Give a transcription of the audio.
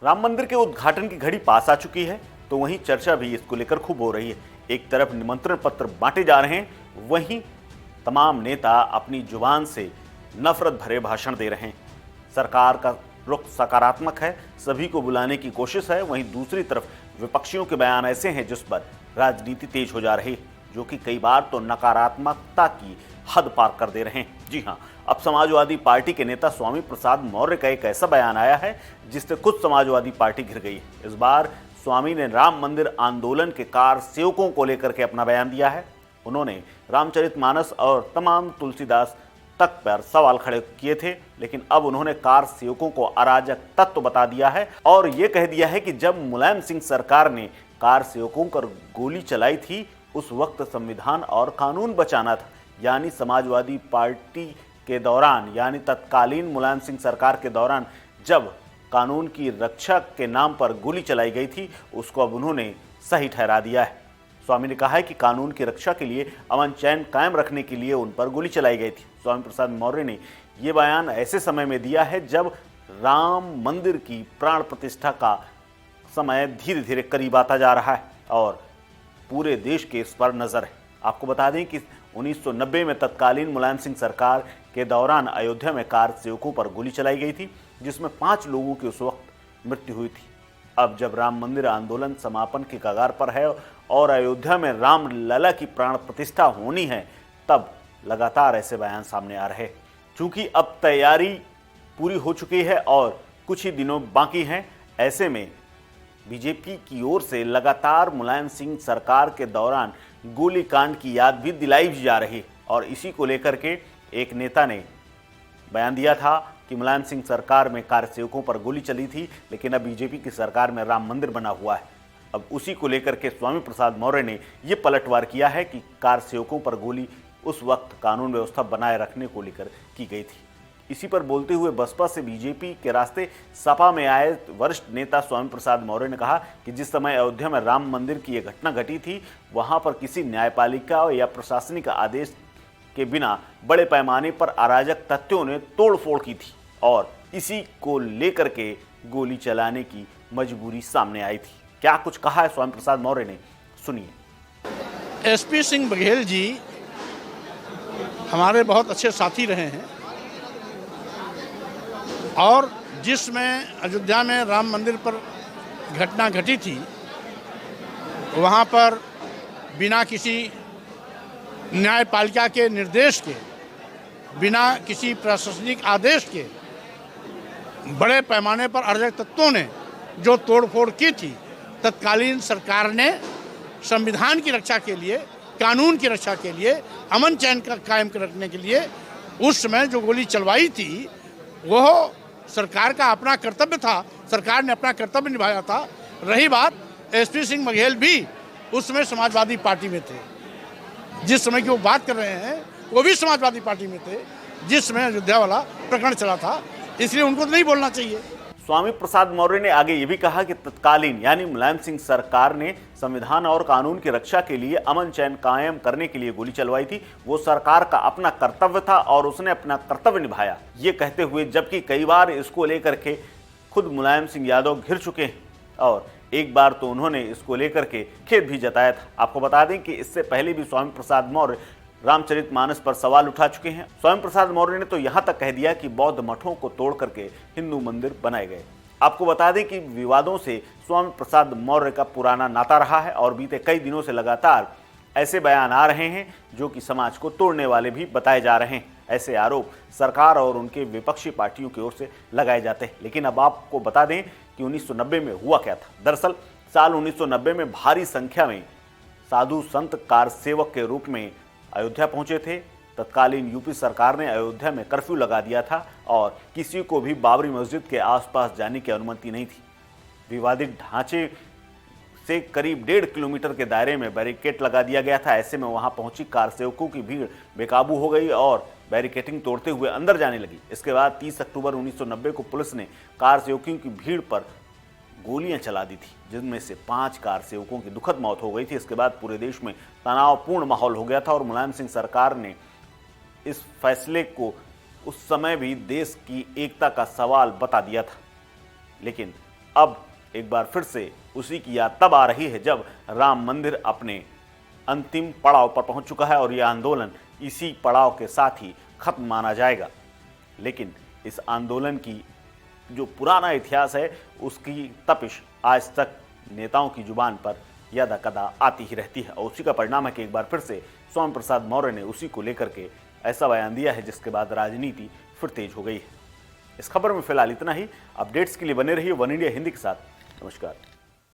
राम मंदिर के उद्घाटन की घड़ी पास आ चुकी है, तो वहीं चर्चा भी इसको लेकर खूब हो रही है। एक तरफ निमंत्रण पत्र बांटे जा रहे हैं, वहीं तमाम नेता अपनी जुबान से नफरत भरे भाषण दे रहे हैं। सरकार का रुख सकारात्मक है, सभी को बुलाने की कोशिश है। वहीं दूसरी तरफ विपक्षियों के बयान ऐसे हैं जिस पर राजनीति तेज हो जा रही है, जो कि कई बार तो नकारात्मकता की हद पार कर दे रहे हैं। जी हां, अब समाजवादी पार्टी के नेता स्वामी प्रसाद मौर्य का एक ऐसा बयान आया है जिससे खुद समाजवादी पार्टी घिर गई है। इस बार स्वामी ने राम मंदिर आंदोलन के कार सेवकों को लेकर के अपना बयान दिया है। उन्होंने रामचरितमानस और तमाम तुलसीदास तक पर सवाल खड़े किए थे, लेकिन अब उन्होंने कार सेवकों को अराजक तत्व बता दिया है और ये कह दिया है कि जब मुलायम सिंह सरकार ने कार सेवकों पर गोली चलाई थी, उस वक्त संविधान और कानून बचाना था। यानी समाजवादी पार्टी के दौरान, यानी तत्कालीन मुलायम सिंह सरकार के दौरान जब कानून की रक्षा के नाम पर गोली चलाई गई थी, उसको अब उन्होंने सही ठहरा दिया है। स्वामी ने कहा है कि कानून की रक्षा के लिए, अमन चैन कायम रखने के लिए उन पर गोली चलाई गई थी। स्वामी प्रसाद मौर्य ने यह बयान ऐसे समय में दिया है जब राम मंदिर की प्राण प्रतिष्ठा का समय धीरे धीरे करीब आता जा रहा है और पूरे देश के इस पर नजर है। आपको बता दें कि 1990 में तत्कालीन मुलायम सिंह सरकार के दौरान अयोध्या में कार सेवकों पर गोली चलाई गई थी, जिसमें 5 लोगों की उस वक्त मृत्यु हुई थी। अब जब राम मंदिर आंदोलन समापन के कगार पर है और अयोध्या में राम लला की प्राण प्रतिष्ठा होनी है, तब लगातार ऐसे बयान सामने आ रहे। चूंकि अब तैयारी पूरी हो चुकी है और कुछ ही दिनों बाकी हैं, ऐसे में बीजेपी की ओर से लगातार मुलायम सिंह सरकार के दौरान गोलीकांड की याद भी दिलाई जा रही और इसी को लेकर के एक नेता ने बयान दिया था कि मुलायम सिंह सरकार में कार सेवकों पर गोली चली थी, लेकिन अब बीजेपी की सरकार में राम मंदिर बना हुआ है। अब उसी को लेकर के स्वामी प्रसाद मौर्य ने यह पलटवार किया है कि कार सेवकों पर गोली उस वक्त कानून व्यवस्था बनाए रखने को लेकर की गई थी। इसी पर बोलते हुए बसपा से बीजेपी के रास्ते सपा में आए वरिष्ठ नेता स्वामी प्रसाद मौर्य ने कहा कि जिस समय अयोध्या में राम मंदिर की यह घटना घटी थी, वहां पर किसी न्यायपालिका या प्रशासनिक आदेश के बिना बड़े पैमाने पर अराजक तत्वों ने तोड़फोड़ की थी और इसी को लेकर के गोली चलाने की मजबूरी सामने आई थी। क्या कुछ कहा है स्वामी प्रसाद मौर्य ने, सुनिए। एसपी सिंह बघेल जी हमारे बहुत अच्छे साथी रहे हैं और जिसमें अयोध्या में राम मंदिर पर घटना घटी थी, वहाँ पर बिना किसी न्यायपालिका के निर्देश के, बिना किसी प्रशासनिक आदेश के बड़े पैमाने पर अराजक तत्वों ने जो तोड़फोड़ की थी, तत्कालीन सरकार ने संविधान की रक्षा के लिए, कानून की रक्षा के लिए, अमन चैन का कायम रखने के लिए उस समय जो गोली चलवाई थी, वह सरकार का अपना कर्तव्य था। सरकार ने अपना कर्तव्य निभाया था। रही बात एसपी सिंह बघेल भी उस समय समाजवादी पार्टी में थे। जिस समय की वो बात कर रहे हैं, वो भी समाजवादी पार्टी में थे जिस समय अयोध्या वाला प्रकरण चला था, इसलिए उनको तो नहीं बोलना चाहिए। स्वामी प्रसाद मौर्य ने आगे ये भी कहा कि तत्कालीन यानी मुलायम सिंह सरकार ने संविधान और कानून की रक्षा के लिए, अमन चैन कायम करने के लिए गोली चलवाई थी। वो सरकार का अपना कर्तव्य था और उसने अपना कर्तव्य निभाया। ये कहते हुए जबकि कई बार इसको लेकर के खुद मुलायम सिंह यादव घिर चुके हैं और एक बार तो उन्होंने इसको लेकर के खेद भी जताया था। आपको बता दें कि इससे पहले भी स्वामी प्रसाद मौर्य रामचरितमानस पर सवाल उठा चुके हैं। स्वामी प्रसाद मौर्य ने तो यहां तक कह दिया कि बौद्ध मठों को तोड़ करके हिंदू मंदिर बनाए गए। आपको बता दें कि विवादों से स्वामी प्रसाद मौर्य का पुराना नाता रहा है और बीते कई दिनों से लगातार ऐसे बयान आ रहे हैं जो कि समाज को तोड़ने वाले भी बताए जा रहे हैं। ऐसे आरोप सरकार और उनके विपक्षी पार्टियों की ओर से लगाए जाते हैं। लेकिन अब आपको बता दें कि 1990 में हुआ क्या था। दरअसल साल 1990 में भारी संख्या में साधु संत कार सेवक के रूप में अयोध्या पहुंचे थे। तत्कालीन यूपी सरकार ने अयोध्या में कर्फ्यू लगा दिया था और किसी को भी बाबरी मस्जिद के आसपास जाने की अनुमति नहीं थी। विवादित ढांचे से करीब 1.5 किलोमीटर के दायरे में बैरिकेड लगा दिया गया था। ऐसे में वहां पहुंची कार सेवकों की भीड़ बेकाबू हो गई और बैरिकेडिंग तोड़ते हुए अंदर जाने लगी। इसके बाद 30 अक्टूबर 1990 को पुलिस ने कार सेवकों की भीड़ पर गोलियां चला दी थी, जिनमें से 5 कार सेवकों की दुखद मौत हो गई थी। इसके बाद पूरे देश में तनावपूर्ण माहौल हो गया था और मुलायम सिंह सरकार ने इस फैसले को उस समय भी देश की एकता का सवाल बता दिया था। लेकिन अब एक बार फिर से उसी की याद तब आ रही है जब राम मंदिर अपने अंतिम पड़ाव पर पहुंच चुका है और यह आंदोलन इसी पड़ाव के साथ ही खत्म माना जाएगा। लेकिन इस आंदोलन की जो पुराना इतिहास है उसकी तपिश आज तक नेताओं की जुबान पर यदा कदा आती ही रहती है और उसी का परिणाम है कि एक बार फिर से स्वामी प्रसाद मौर्य ने उसी को लेकर के ऐसा बयान दिया है जिसके बाद राजनीति फिर तेज हो गई है। इस खबर में फिलहाल इतना ही। अपडेट्स के लिए बने रहिए वन इंडिया हिंदी के साथ। नमस्कार।